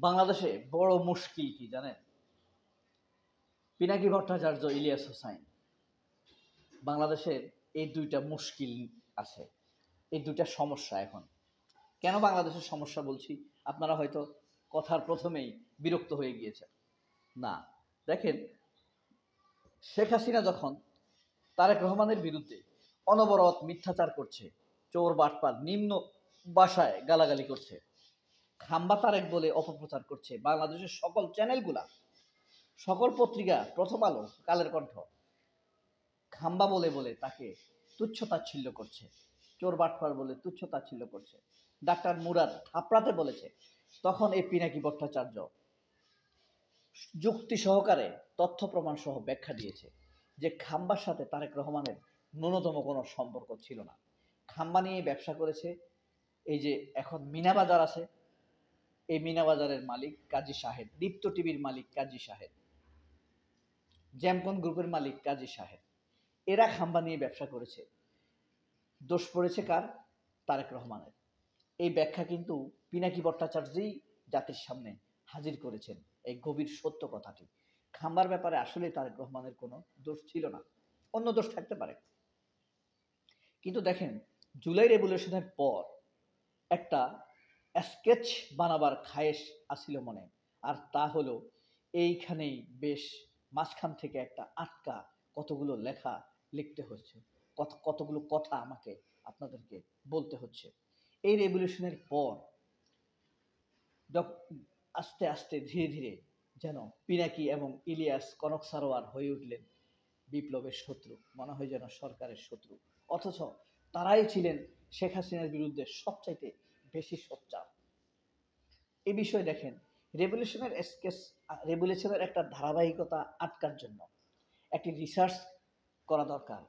বাংলাদেশে বড় মুশকিল কি জানেন? পিনাকি ভট্টাচার্য, ইলিয়াস হোসাইন। বাংলাদেশের এই দুইটা মুশকিল আছে, এই দুইটা সমস্যা। এখন কেন বাংলাদেশের সমস্যা বলছি, আপনারা হয়তো কথার প্রথমেই বিরক্ত হয়ে গিয়েছেন। না, দেখেন, শেখ হাসিনা যখন তারেক রহমানের বিরুদ্ধে অনবরত মিথ্যাচার করছে, চোর বাটপার নিম্ন ভাষায় গালাগালি করছে, খাম্বা তারেক বলে অপপ্রচার করছে, বাংলাদেশের সকল চ্যানেলগুলা, সকল পত্রিকা, প্রথম আলো, কালের কণ্ঠ খাম্বা বলে বলে তাকে তুচ্ছ-তাচ্ছিল্য করছে, চোর বাটপার বলে তুচ্ছ-তাচ্ছিল্য করছে, ডাক্তার মুরাদ থাপড়াতে বলেছে, তখন এই পিনাকি ভট্টাচার্য যুক্তি সহকারে তথ্য প্রমাণ সহ ব্যাখ্যা দিয়েছে যে খাম্বার সাথে তারেক রহমানের ন্যূনতম কোনো সম্পর্ক ছিল না। খাম্বা নিয়ে ব্যবসা করেছে। এই যে এখন মিনা বাজার আছে, এই মিনা বাজারের মালিক কাজী সাহেব, দীপ্ত টিভির মালিক কাজী সাহেব, জ্যামকন গ্রুপের মালিক কাজী সাহেব, এরা খাম্বা নিয়ে ব্যবসা করেছে। দোষ পড়েছে কার? তারেক রহমানের। এই ব্যাখ্যা কিন্তু পিনাকি ভট্টাচার্যই জাতির সামনে হাজির করেছেন, এই গভীর সত্য কথাটি। খাম্বার ব্যাপারে আসলে তারেক রহমানের কোনো দোষ ছিল না, অন্য দোষ থাকতে পারে। কিন্তু দেখেন, জুলাই রেভলিউশনের পর একটা স্কেচ বানাবার খায়েশ আসিল মনে, আর তা হলো এইখানেই বেশ মাঝখান থেকে একটা আটকা কতগুলো লেখা লিখতে হচ্ছে, কতগুলো কথা আমাকে আপনাদেরকে বলতে হচ্ছে। এই রেভলিউশনের পর আস্তে আস্তে ধীরে ধীরে যেন পিনাকি এবং ইলিয়াস কনক সারোয়ার হয়ে উঠলেন বিপ্লবের শত্রু, মনে হয় যেন সরকারের শত্রু, অথচ তারাই ছিলেন শেখ হাসিনার বিরুদ্ধে সবচাইতে বেশি সোচ্চার। এই বিষয়ে দেখেন, রেভলিউশনের একটা ধারাবাহিকতা আটকার জন্য একটি রিসার্চ করা দরকার।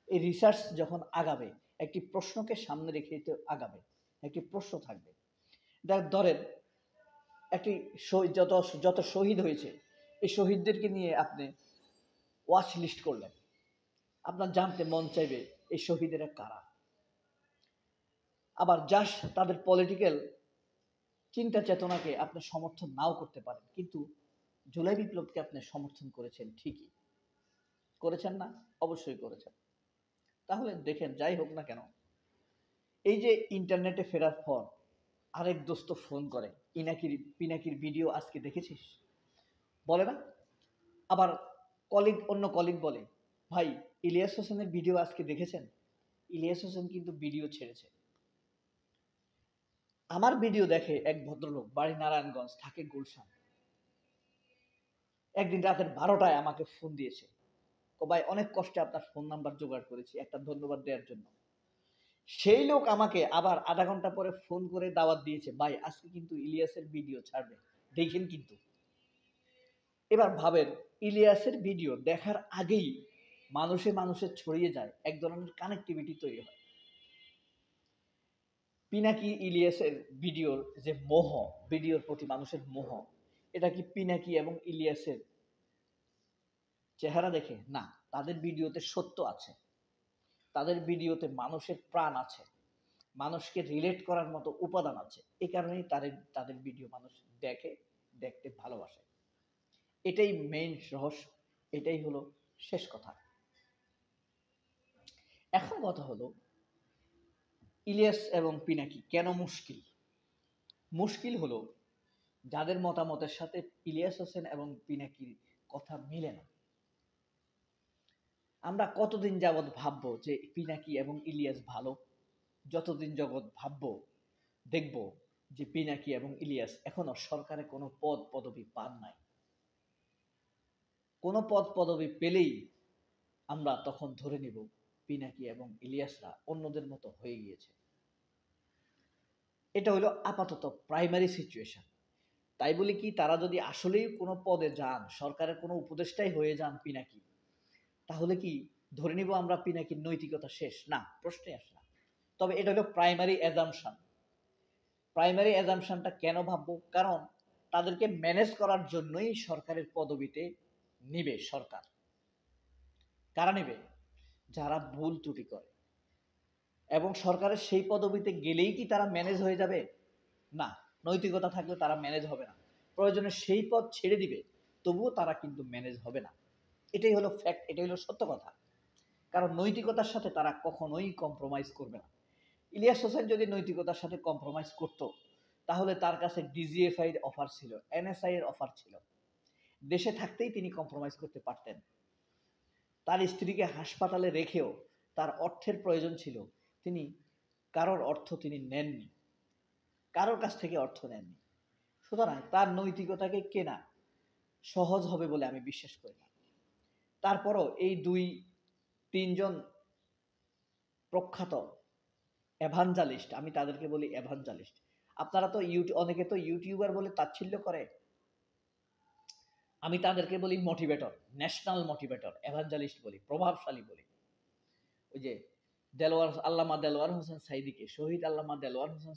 এই রিসার্চ যখন আগাবে, একটি প্রশ্নকে সামনে রেখে আগাবে, একটি প্রশ্ন থাকবে। ধরেন, একটি যত শহীদ হয়েছে, এই শহীদদেরকে নিয়ে আপনি ওয়াচ লিস্ট করলেন, আপনার জানতে মন চাইবে এই শহীদেরা কারা। আবার তাদের পলিটিক্যাল চিন্তা চেতনাকে আপনি সমর্থন নাও করতে পারেন, কিন্তু জুলাই বিপ্লবকে আপনি সমর্থন করেছেন, ঠিকই করেছেন না? অবশ্যই করেছেন। তাহলে দেখেন, যাই হোক না কেন, এই যে ইন্টারনেটে ফেরার পর আরেক দোস্ত ফোন করে, পিনাকির ভিডিও আজকে দেখেছিস, বলে না? আবার অন্য কলিগ বলে, ভাই ইলিয়াস হোসেনের ভিডিও আজকে দেখেছেন? ইলিয়াস হোসেন কিন্তু ভিডিও ছেড়েছে। আমার ভিডিও দেখে এক ভদ্রলোক, বাড়ি নারায়ণগঞ্জ, থাকে গুলশান। একদিন রাতের 12টায় আমাকে ফোন দিয়েছে, ও ভাই অনেক কষ্টে আপনার ফোন নাম্বার জোগাড় করেছি, একটা ধন্যবাদ দেওয়ার জন্য। সেই লোক আমাকে আবার আধা ঘন্টা পরে ফোন করে দাওয়াত দিয়েছে, ভাই আজকে কিন্তু ইলিয়াসের ভিডিও ছাড়বে, দেখেন কিন্তু। এবার ভাবেন, ইলিয়াসের ভিডিও দেখার আগেই মানুষে ছড়িয়ে যায়, এক ধরনের কানেক্টিভিটি তৈরি হয়। পিনাকি ইলিয়াসের ভিডিওর যে মোহ, ভিডিওর প্রতি মানুষের মোহ, এটা কি পিনাকি এবং ইলিয়াসের চেহারা দেখে? না, তাদের ভিডিওতে সত্য আছে, তাদের ভিডিওতে মানুষের প্রাণ আছে, মানুষকে রিলেট করার মতো উপাদান আছে। এই কারণেই তাদের ভিডিও মানুষ দেখতে ভালোবাসে। এটাই মেইন রহস্য, এটাই হলো শেষ কথা। এখন কথা হলো, ইলিয়াস এবং পিনাকি কেন মুশকিল? মুশকিল হলো যাদের মতামতের সাথে ইলিয়াস হোসেন এবং পিনাকির কথা মিলে না। আমরা কতদিন যাবৎ ভাববো যে পিনাকি এবং ইলিয়াস ভালো? যতদিন জগৎ ভাববো, দেখব যে পিনাকি এবং ইলিয়াস এখনো সরকারে কোনো পদ পদবি পান নাই। কোনো পদ পদবি পেলেই আমরা তখন ধরে নিব পিনাকি এবং ইলিয়াসরা অন্যদের মতো হয়ে গিয়েছে। এটা হলো আপাতত প্রাইমারি সিচুয়েশন। তাই বলি কি, তারা যদি আসলেই কোনো পদে যান, সরকারের কোনো উপদেষ্টাই হয়ে যান পিনাকি, তাহলে কি ধরে নিব আমরা পিনাকির নৈতিকতা শেষ? না, প্রশ্নই আসে না। তবে এটা হলো প্রাইমারি অ্যাজাম্পশন। প্রাইমারি অ্যাজাম্পশনটা কেন ভাববো? কারণ তাদেরকে ম্যানেজ করার জন্যই সরকারের পদবিতে নিবে সরকার। কারা নেবে? যারা ভুল ত্রুটি করে। এবং সরকারের সেই পদবিতে গেলেই কি তারা ম্যানেজ হয়ে যাবে? না, নৈতিকতা থাকলে তারা ম্যানেজ হবে না। প্রয়োজনে সেই পদ ছেড়ে দিবে, তবুও তারা কিন্তু ম্যানেজ হবে না। এটাই হলো ফ্যাক্ট, এটাই হলো সত্য কথা। কারণ নৈতিকতার সাথে তারা কখনোই কম্প্রোমাইজ করবে না। ইলিয়াস হোসেন যদি নৈতিকতার সাথে কম্প্রোমাইজ করত, তাহলে তার কাছে ডিজিএফআই এর অফার ছিল, এনএসআই এর অফার ছিল, দেশে থাকতেই তিনি কম্প্রোমাইজ করতে পারতেন। তার স্ত্রীকে হাসপাতালে রেখেও তার অর্থের প্রয়োজন ছিল, তিনি কারোর অর্থ তিনি নেননি, কারোর কাছ থেকে অর্থ নেননি। সুতরাং তার নৈতিকতাকে কেনা সহজ হবে বলে আমি বিশ্বাস করি না। তারপরও এই 2-3 জন প্রখ্যাত এভাঞ্জালিস্ট, আমি তাদেরকে বলি এভাঞ্জালিস্ট। আপনারা তো অনেকে তো ইউটিউবার বলে তাচ্ছিল্য করে, আমি তাদেরকে বলি মোটিভেটর, ন্যাশনাল মোটিভেটর, এভাঞ্জালিস্ট বলি, প্রভাবশালী বলি। ওই যে আল্লামা দেলোয়ার হোসেন সাইদিকে, শহীদ আল্লামা দেলোয়ার হোসেন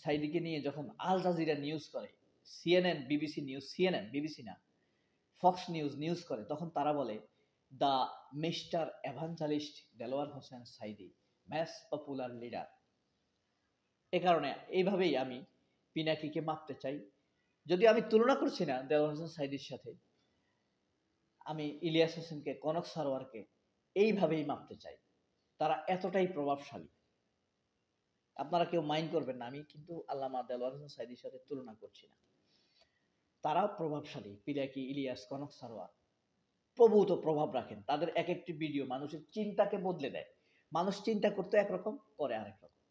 সাইদিকে নিয়ে যখন আল জাজিরা নিউজ করে, CNN BBC news, CNN BBC না, ফক্স নিউজ করে, তখন তারা বলে the mister evangelist Delwar Hossain Sayeedi mass popular leader. এ কারণে এইভাবেই আমি পিনাকিকে মাপতে চাই। যদি আমি তুলনা করছি না দেলোয়ার হোসেন সাইদির সাথে, আমি ইলিয়াস হোসেনকে, কনক সারোয়ারকে এইভাবেই মাপতে চাই। তারা এতটাই প্রভাবশালী। আপনারা কেউ মাইন্ড করবেন না, আমি কিন্তু আল্লামা দেলোয়ার হোসেন সাইদির সাথে তুলনা করছি না। তারাও প্রভাবশালী। পিনাকি, ইলিয়াস, কনক সারোয়ার প্রভূত প্রভাব রাখেন। তাদের এক একটি ভিডিও মানুষের চিন্তাকে বদলে দেয়। মানুষ চিন্তা করতে একরকম, করে আরেক রকম।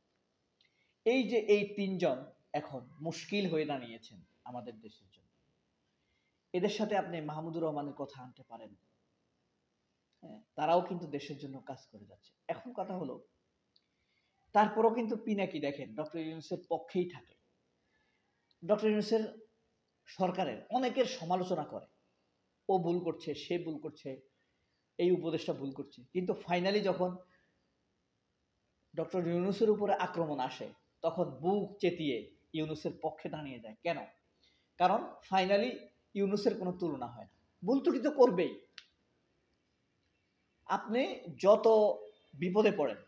এই যে এই 3 জন এখন মুশকিল হয়ে দাঁড়িয়েছেন আমাদের দেশের জন্য, এদের সাথে আপনি মাহমুদুর রহমানের কথা আনতে পারেন। হ্যাঁ, তারাও কিন্তু দেশের জন্য কাজ করে যাচ্ছে। এখন কথা হলো, তারপরও কিন্তু পিনাকি দেখেন ডক্টর ইউনূসের পক্ষেই থাকে। ডক্টর ইউনূসের সরকারের অনেকের সমালোচনা করে, ও ভুল করছে, সে ভুল করছে, এই উপদেশটা ভুল করছে। কিন্তু ফাইনালি যখন ডক্টর ইউনূসের উপরে আক্রমণ আসে, তখন বুক চেতিয়ে ইউনূসের পক্ষে দাঁড়িয়ে যায়। কেন? কারণ ফাইনালি ইউনূসের কোনো তুলনা হয় না। ভুল ত্রুটি তো করবেই। আপনি যত বিপদে পড়েন,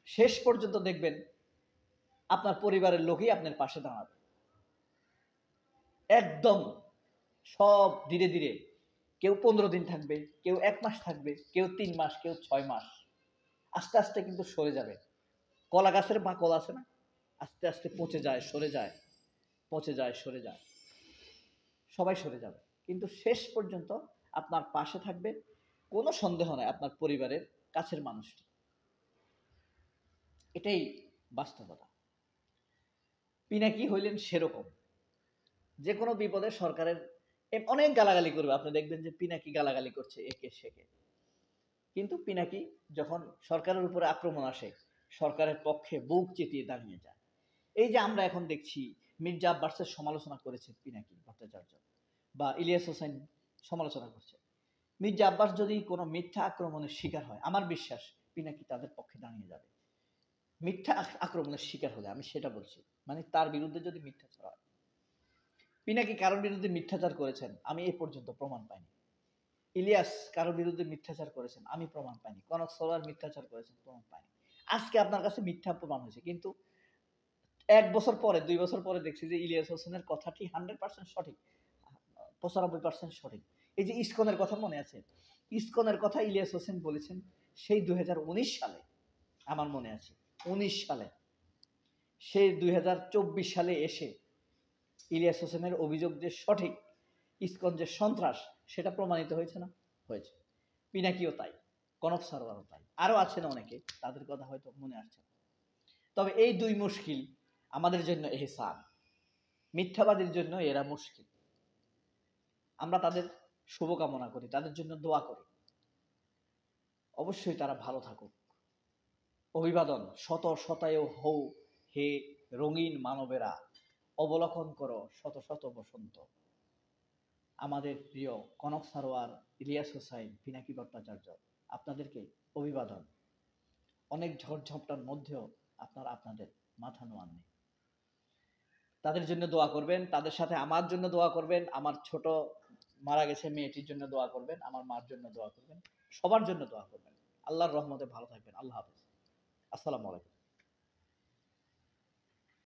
শেষ পর্যন্ত দেখবেন আপনার পরিবারের লোকই আপনার পাশে দাঁড়াবে। একদম সব ধীরে ধীরে, কেউ 15 দিন থাকবে, কেউ 1 মাস থাকবে, কেউ 3 মাস, কেউ 6 মাস, আস্তে আস্তে কিন্তু সরে যাবে। কলা গাছের বাকল আছে না, আস্তে আস্তে পচে যায়, সরে যায়, পচে যায়, সরে যায়, সবাই সরে যাবে। কিন্তু শেষ পর্যন্ত আপনার পাশে থাকবে, কোনো সন্দেহ নাই, আপনার পরিবারের কাছের মানুষটি। এটাই বাস্তবতা। পিনাকি হইলেন সেরকম। যে কোনো বিপদে সরকারের অনেক গালাগালি করবে, আপনি দেখবেন যে পিনাকি গালাগালি করছে একে সেকে। কিন্তু পিনাকি যখন সরকারের উপরে আক্রমণ আসে, সরকারের পক্ষে বুক চেতিয়ে দাঁড়িয়ে যায়। এই যে আমরা এখন দেখছি মির্জা আব্বাসের সমালোচনা করেছে পিনাকি ভট্টাচার্য, বা ইলিয়াস হোসেন সমালোচনা করছে। মির্জা আব্বাস যদি কোনো মিথ্যা আক্রমণের শিকার হয়, আমার বিশ্বাস পিনাকি তাদের পক্ষে দাঁড়িয়ে যাবে। মিথ্যা আক্রমণের শিকার হলে, আমি সেটা বলছি, মানে তার বিরুদ্ধে যদি মিথ্যাচার হয়। পিনাকি কারোর বিরুদ্ধে মিথ্যাচার করেছেন, আমি এ পর্যন্ত প্রমাণ পাইনি। ইলিয়াস কারোর বিরুদ্ধে মিথ্যাচার করেছেন, আমি প্রমাণ পাইনি। কনক সারোয়ার মিথ্যাচার করেছেন, প্রমাণ পাইনি। আজকে আপনার কাছে মিথ্যা প্রমাণ হয়েছে, কিন্তু 1 বছর পরে, 2 বছর পরে দেখছি যে ইলিয়াস হোসেনের কথাটি 100% সঠিক, 95% সঠিক। এই যে ইসকনের কথা মনে আছে, ইসকনের কথা ইলিয়াস হোসেন বলেছেন সেই 2019 সালে, আমার মনে আছে 19 সালে। সেই 2024 সালে এসে ইলিয়াস হোসেনের অভিযোগ যে সঠিক, ইসকন যে সন্ত্রাস, সেটা প্রমাণিত হয়েছে না? হয়েছে। পিনাকিও তাই, কনক সারোয়ারও তাই, আরো আছেন অনেকে, তাদের কথা হয়তো মনে আসছে না। তবে এই 2 মুশকিল আমাদের জন্য এহসান, মিথ্যাবাদীর জন্য এরা মুশকিল। আমরা তাদের শুভকামনা করি, তাদের জন্য দোয়া করি, অবশ্যই তারা ভালো থাকুক। অভিবাদন। শত শতায়ু হও হে রঙিন মানবেরা, অবলোকন করো শত শত বসন্ত। আমাদের প্রিয় কনক সারোয়ার, ইলিয়াস হোসাইন, পিনাকি ভট্টাচার্য, আপনাদেরকে অভিবাদন। অনেক ঝড়ঝাপটার মধ্যেও আপনারা আপনাদের মাথা নোয়াননি। তাদের জন্য দোয়া করবেন, তাদের সাথে আমার জন্য দোয়া করবেন, আমার ছোট মারা গেছে মেয়েটির জন্য দোয়া করবেন, আমার মার জন্য দোয়া করবেন, সবার জন্য দোয়া করবেন। আল্লাহর রহমতে ভালো থাকবেন। আল্লাহ হাফেজ। আসসালামু আলাইকুম।